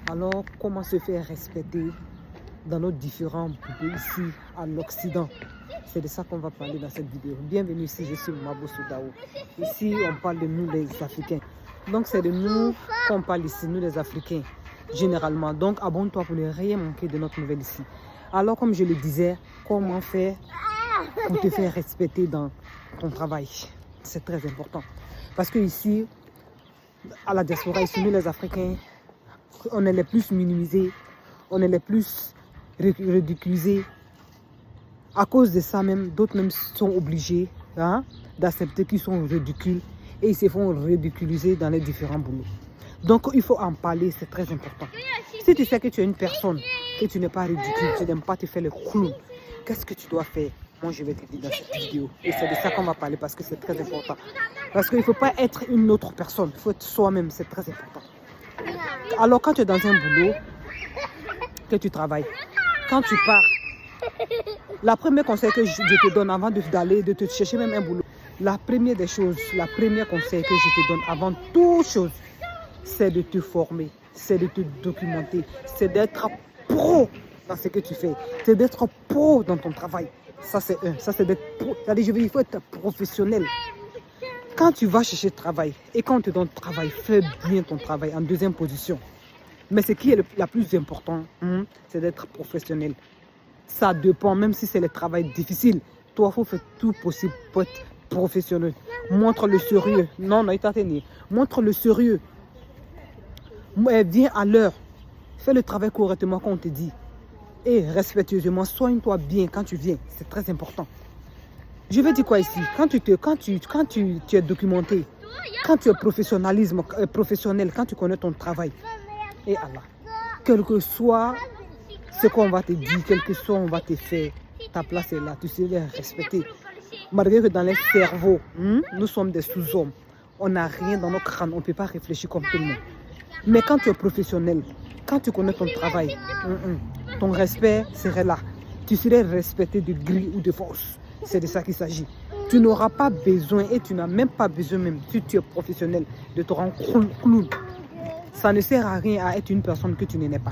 Alors, comment se faire respecter dans nos différents pays ici à l'Occident? C'est de ça qu'on va parler dans cette vidéo. Bienvenue ici, je suis Mabo Soudao. Ici, on parle de nous les Africains. Donc, c'est de nous qu'on parle ici, nous les Africains, généralement. Donc, abonne-toi pour ne rien manquer de notre nouvelle ici. Alors, comme je le disais, comment faire pour te faire respecter dans ton travail? C'est très important. Parce que ici, à la diaspora, ici, nous les Africains, on est les plus minimisés, on est les plus ridiculisés. À cause de ça même, d'autres même sont obligés d'accepter qu'ils sont ridicules et ils se font ridiculiser dans les différents boulots. Donc il faut en parler, c'est très important. Si tu sais que tu es une personne, que tu n'es pas ridicule, tu n'aimes pas te faire le clown, qu'est-ce que tu dois faire? Moi je vais te dire dans cette vidéo. Et c'est de ça qu'on va parler parce que c'est très important. Parce qu'il ne faut pas être une autre personne, il faut être soi-même, c'est très important. Alors quand tu es dans un boulot, que tu travailles, quand tu pars, la première conseil que je te donne avant d'aller, de te chercher même un boulot, la première des choses, la première conseil que je te donne avant toute chose, c'est de te former, c'est de te documenter, c'est d'être pro dans ce que tu fais, c'est d'être pro dans ton travail. Ça c'est un, ça c'est d'être pro. C'est-à-dire, il faut être professionnel. Quand tu vas chercher travail et quand on te donne travail, fais bien ton travail en deuxième position. Mais ce qui est la plus important, c'est d'être professionnel. Ça dépend, même si c'est le travail difficile. Toi, il faut faire tout possible pour être professionnel. Montre le sérieux. Non, montre le sérieux. Viens à l'heure. Fais le travail correctement quand on te dit. Et respectueusement, soigne-toi bien quand tu viens. C'est très important. Je vais dire quoi ici? Quand tu es documenté, quand tu es professionnel, quand tu connais ton travail, et Allah, quel que soit ce qu'on va te dire, quel que soit on va te faire, ta place est là, tu seras respecté. Malgré que dans les cerveaux, nous sommes des sous-hommes, on n'a rien dans nos crânes, on ne peut pas réfléchir comme tout le monde. Mais quand tu es professionnel, quand tu connais ton travail, ton respect serait là. Tu serais respecté de gré ou de force. C'est de ça qu'il s'agit. Tu n'auras pas besoin, et tu n'as même pas besoin, même si tu es professionnel, de te rendre clown. Ça ne sert à rien à être une personne que tu n'es pas.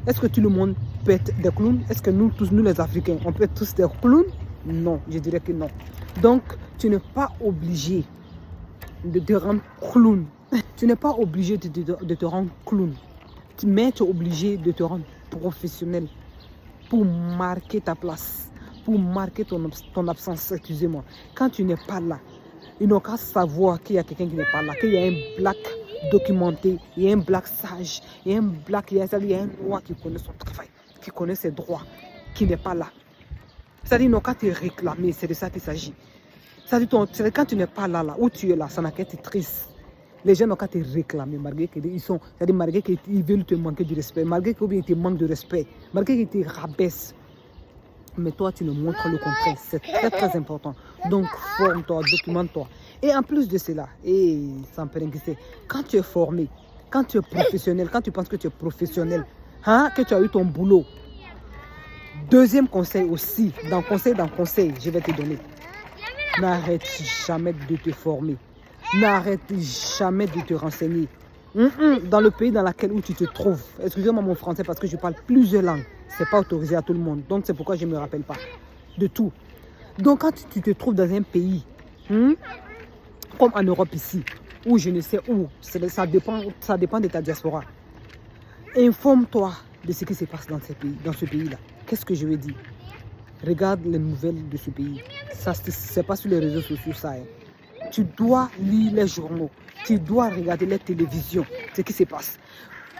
Est-ce que tout le monde peut être des clowns? Est-ce que nous tous, nous les Africains, on peut être tous des clowns? Non, je dirais que non. Donc, tu n'es pas obligé de te rendre clown. Tu n'es pas obligé de te rendre clown. Mais tu es obligé de te rendre professionnel pour marquer ta place, pour marquer ton absence, excusez-moi. Quand tu n'es pas là, ils n'ont qu'à savoir qu'il y a quelqu'un qui n'est pas là, qu'il y a un black documenté, il y a un black sage, il y a un black, il y a un noir qui connaît son travail, qui connaît ses droits, qui n'est pas là. C'est-à-dire qu'ils n'ont qu'à te réclamer, c'est de ça qu'il s'agit. C'est-à-dire quand tu n'es pas là, où tu es là, ça n'a qu'à être triste. Les gens n'ont qu'à te réclamer, malgré qu'ils veulent te manquer du respect, malgré qu'ils te manquent de respect, malgré qu'ils te rabaissent. Mais toi, tu nous montres le contraire. C'est très, très important. Donc, forme-toi, documente-toi. Et en plus de cela, quand tu es formé, quand tu es professionnel, quand tu penses que tu es professionnel, que tu as eu ton boulot, deuxième conseil aussi, dans conseil, je vais te donner. N'arrête jamais de te former. N'arrête jamais de te renseigner. Dans le pays dans lequel où tu te trouves, excusez-moi mon français parce que je parle plusieurs langues. Ce n'est pas autorisé à tout le monde. Donc c'est pourquoi je ne me rappelle pas de tout. Donc quand tu te trouves dans un pays, comme en Europe ici, où je ne sais où, ça dépend de ta diaspora. Informe-toi de ce qui se passe dans ce pays-là. Qu'est-ce que je veux dire? Regarde les nouvelles de ce pays. Ça, c'est pas sur les réseaux sociaux, ça. Tu dois lire les journaux. Tu dois regarder les télévisions, ce qui se passe.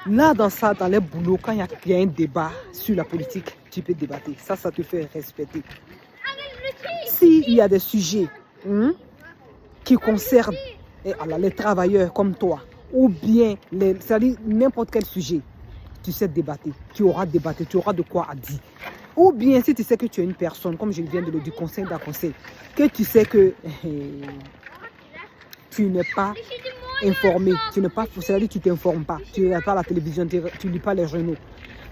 Là, dans les boulots, quand il y a un débat sur la politique, tu peux débattre. Ça te fait respecter. S'il y a des sujets qui concernent les travailleurs comme toi, ou bien, c'est-à-dire n'importe quel sujet, tu sais débattre. Tu auras débattu, tu auras de quoi à dire. Ou bien, si tu sais que tu es une personne, comme je viens de le dire, conseil d'un conseil, que tu sais que tu n'es pas informé, c'est-à-dire tu ne t'informes pas, tu ne regardes pas la télévision, tu ne lis pas les journaux.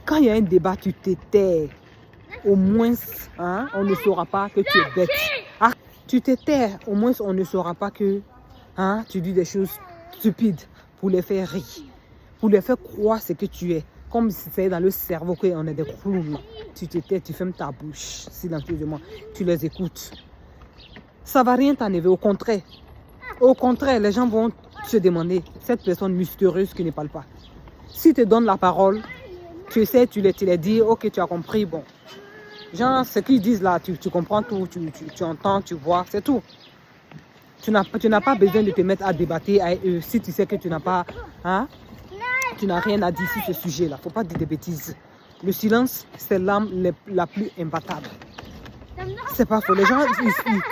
Quand il y a un débat, tu te tais. Au moins, on ne saura pas que tu es bête. Tu te tais, au moins on ne saura pas que tu dis des choses stupides pour les faire rire, pour les faire croire ce que tu es. comme si c'est dans le cerveau qu'on est des clowns. Tu te tais, tu fermes ta bouche silencieusement, tu les écoutes. Ça ne va rien t'enlever, au contraire. Au contraire, les gens vont se demander, cette personne mystérieuse qui ne parle pas. Si tu te donnes la parole, tu sais, tu les dis, ok, tu as compris, bon. Genre, ce qu'ils disent là, tu comprends tout, tu entends, tu vois, c'est tout. Tu n'as pas besoin de te mettre à débattre avec eux si tu sais que tu n'as pas, hein, tu n'as rien à dire sur ce sujet-là. Il ne faut pas dire des bêtises. Le silence, c'est l'arme la plus imbattable. C'est pas faux. Les gens,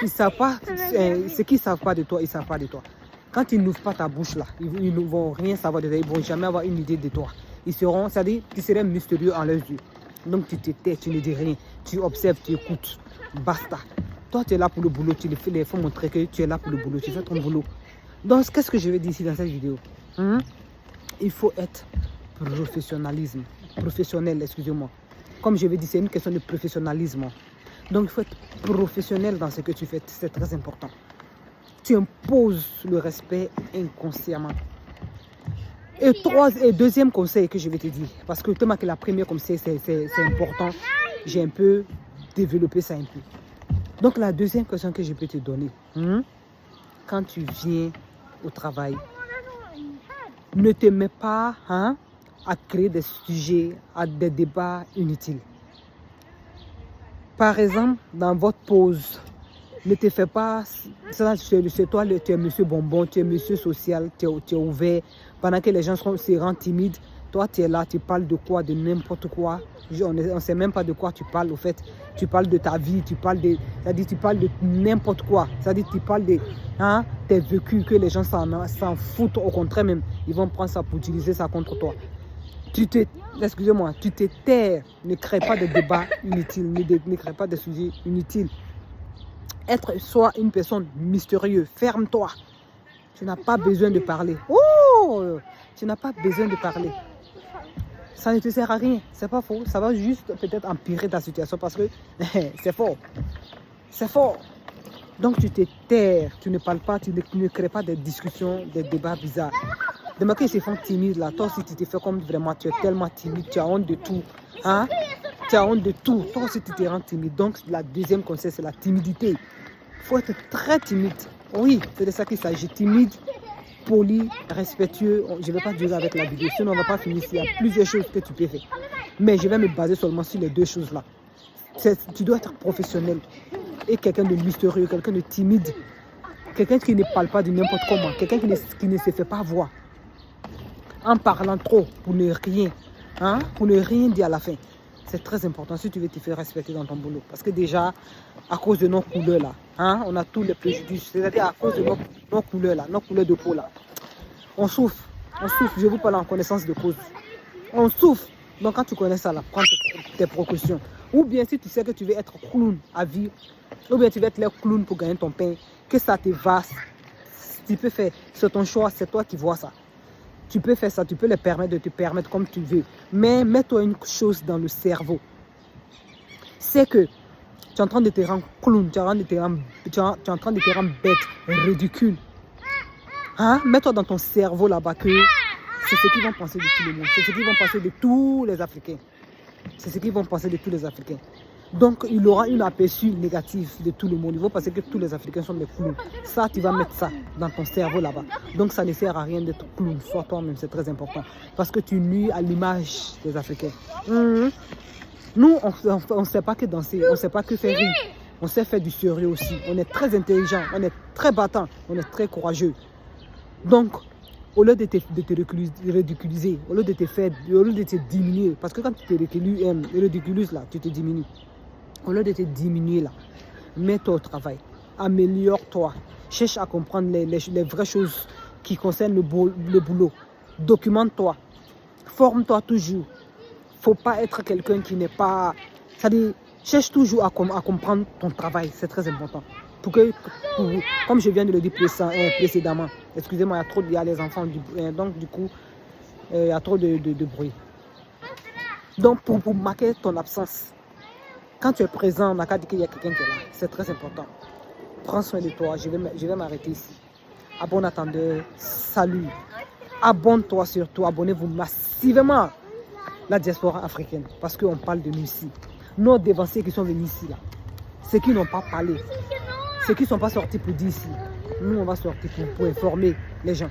ils savent pas, ce qu'ils ne savent pas de toi, ils ne savent pas de toi. Quand ils n'ouvrent pas ta bouche là, ils ne vont rien savoir de toi, ils ne vont jamais avoir une idée de toi. Ils seront, c'est-à-dire, tu serais mystérieux en leurs yeux. Donc tu te tais, tu ne dis rien, tu observes, tu écoutes. Basta. Toi, tu es là pour le boulot, il faut montrer que tu es là pour le boulot, tu fais ton boulot. Donc, qu'est-ce que je vais dire ici dans cette vidéo? Il faut être professionnel, excusez-moi. Comme je vais dire, c'est une question de professionnalisme. Donc, il faut être professionnel dans ce que tu fais, c'est très important. Tu imposes le respect inconsciemment. Et deuxième conseil que je vais te dire, parce que tellement que la première conseil, c'est important, j'ai un peu développé ça un peu. Donc, la deuxième question que je peux te donner, quand tu viens au travail, ne te mets pas à créer des sujets, à des débats inutiles. Par exemple, dans votre pause, ne te fais pas, c'est toi, tu es monsieur bonbon, tu es monsieur social, tu es ouvert. Pendant que les gens se rendent timides, toi tu es là, tu parles de quoi, de n'importe quoi. On ne sait même pas de quoi tu parles au fait. Tu parles de ta vie, tu parles de n'importe quoi. C'est-à-dire tu parles de tes vécus, que les gens s'en foutent. Au contraire même, ils vont prendre ça pour utiliser ça contre toi. Excusez-moi, tu te tais, ne crée pas de débats inutiles, ne crée pas de sujets inutiles. Sois une personne mystérieuse, ferme-toi. Tu n'as pas besoin de parler. Oh, tu n'as pas besoin de parler. Ça ne te sert à rien, c'est pas faux. Ça va juste peut-être empirer ta situation parce que c'est fort. C'est fort. Donc tu te tais, tu ne parles pas, tu ne crées pas des discussions, des débats bizarres. Demain qu'ils se font timides là, toi aussi tu te fais comme vraiment, tu es tellement timide, tu as honte de tout. Tu as honte de tout, toi aussi tu te rends timide. Donc la deuxième conseil, c'est la timidité. Il faut être très timide. Oui, c'est de ça qu'il s'agit. Timide, poli, respectueux. Je ne vais pas dire avec la vidéo, sinon on ne va pas finir. Il y a plusieurs choses que tu peux faire. Mais je vais me baser seulement sur les deux choses-là. Tu dois être professionnel et quelqu'un de mystérieux, quelqu'un de timide. Quelqu'un qui ne parle pas de n'importe comment. Quelqu'un qui ne se fait pas voir. En parlant trop pour ne rien dire à la fin. C'est très important si tu veux te faire respecter dans ton boulot. Parce que déjà, à cause de nos couleurs là, on a tous les préjudices. C'est-à-dire à cause de nos couleurs là, nos couleurs de peau là. On souffre. Je vous parle en connaissance de cause. On souffre. Donc quand tu connais ça là, prends tes précautions. Ou bien si tu sais que tu veux être clown à vie, ou bien tu veux être le clown pour gagner ton pain, que ça te va, tu peux faire. C'est ton choix, c'est toi qui vois ça. Tu peux faire ça, tu peux le permettre de te permettre comme tu veux. Mais mets-toi une chose dans le cerveau. C'est que tu es en train de te rendre clown, tu es en train de te rendre bête, ridicule. Mets-toi dans ton cerveau là-bas que c'est ce qu'ils vont penser de tout le monde. C'est ce qu'ils vont penser de tous les Africains. C'est ce qu'ils vont penser de tous les Africains. Donc, il aura une aperçu négative de tout le monde. Ils vont penser que tous les Africains sont des clowns. Ça, tu vas mettre ça dans ton cerveau là-bas. Donc, ça ne sert à rien d'être clown. Sois toi-même, c'est très important. Parce que tu nuis à l'image des Africains. Nous, on ne sait pas que danser, on ne sait pas que faire rire. On sait faire du sérieux aussi. On est très intelligent, on est très battant, on est très courageux. Donc, au lieu de te ridiculiser, au lieu de te diminuer, parce que quand tu te ridiculises là, tu te diminues. Au lieu de te diminuer là, mets-toi au travail, améliore-toi, cherche à comprendre les vraies choses qui concernent le boulot. Documente-toi, forme-toi toujours. Il ne faut pas être quelqu'un qui n'est pas... C'est-à-dire, cherche toujours à comprendre ton travail, c'est très important. Comme je viens de le dire précédemment, excusez-moi, il y a les enfants, donc du coup, il y a trop de bruit. Donc pour marquer ton absence, quand tu es présent, on n'a qu'à dire qu'il y a quelqu'un qui est là, c'est très important. Prends soin de toi, je vais m'arrêter ici. À bon attendeur, salut. Abonne-toi surtout, abonnez-vous massivement. la diaspora africaine, parce qu'on parle de nous ici. Nos dévanciers qui sont venus ici, là, ceux qui n'ont pas parlé, ceux qui ne sont pas sortis pour dire ici, nous on va sortir pour informer les gens,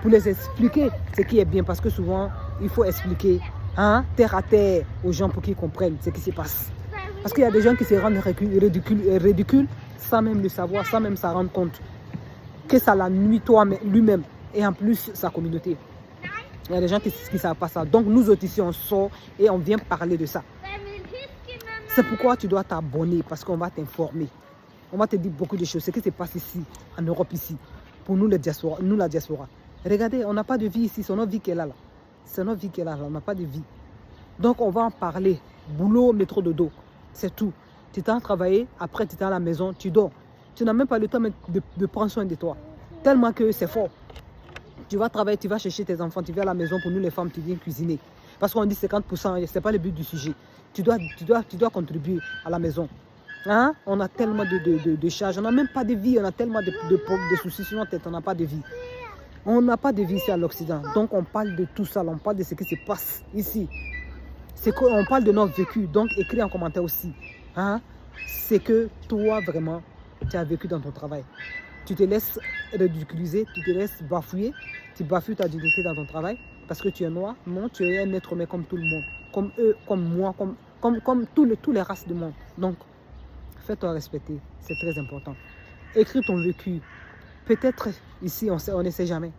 pour les expliquer ce qui est bien, parce que souvent il faut expliquer terre à terre aux gens pour qu'ils comprennent ce qui se passe. Parce qu'il y a des gens qui se rendent ridicules sans même le savoir, sans même s'en rendre compte que ça la nuit lui-même et en plus sa communauté. Il y a des gens qui ne savent pas ça. Donc nous autres ici on sort et on vient parler de ça. C'est pourquoi tu dois t'abonner, parce qu'on va t'informer. On va te dire beaucoup de choses. Ce qui se passe ici, en Europe ici, pour nous, la diaspora. Regardez, on n'a pas de vie ici, c'est notre vie qui est là. C'est notre vie qui est là, on n'a pas de vie. Donc on va en parler. Boulot, métro, dodo, c'est tout. Tu t'en travaillé, après tu es à la maison, tu dors. Tu n'as même pas le temps de prendre soin de toi. Tellement que c'est fort. Tu vas travailler, tu vas chercher tes enfants, tu viens à la maison, pour nous les femmes, tu viens cuisiner. Parce qu'on dit 50%, ce n'est pas le but du sujet. Tu dois contribuer à la maison. On a tellement de charges, on n'a même pas de vie, on a tellement de soucis sur notre tête, on n'a pas de vie. On n'a pas de vie ici à l'Occident. Donc on parle de tout ça, on parle de ce qui se passe ici. On parle de notre vécu, donc écris en commentaire aussi. C'est que toi vraiment, tu as vécu dans ton travail. Tu te laisses ridiculiser, tu te laisses bafouiller, tu bafoues ta dignité dans ton travail parce que tu es noir. Non, tu es un être humain comme tout le monde, comme eux, comme moi, comme tous les races du monde. Donc, fais-toi respecter, c'est très important. Écris ton vécu. Peut-être ici, on ne sait jamais.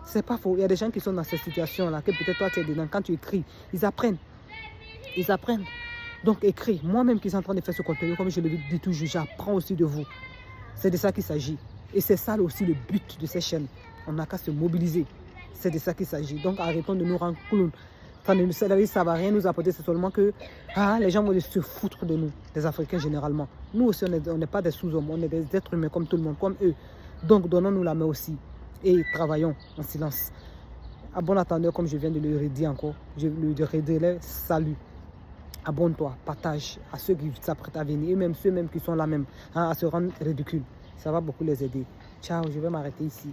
C'est pas faux. Il y a des gens qui sont dans cette situation-là, que peut-être toi tu es dedans. Quand tu écris, ils apprennent. Ils apprennent. Donc écris. Moi-même qui suis en train de faire ce contenu, comme je le dis toujours, j'apprends aussi de vous. C'est de ça qu'il s'agit. Et c'est ça aussi le but de ces chaînes. On n'a qu'à se mobiliser. C'est de ça qu'il s'agit. Donc arrêtons de nous rendre clowns. Ça ne va rien nous apporter. C'est seulement que les gens vont se foutre de nous, des Africains généralement. Nous aussi, on n'est pas des sous-hommes. On est des êtres humains comme tout le monde, comme eux. Donc donnons-nous la main aussi. Et travaillons en silence. À bon attendeur, comme je viens de le redire encore, je le redire, salut. Abonne-toi, partage à ceux qui s'apprêtent à venir et même ceux qui sont là même, à se rendre ridicules. Ça va beaucoup les aider. Ciao, je vais m'arrêter ici.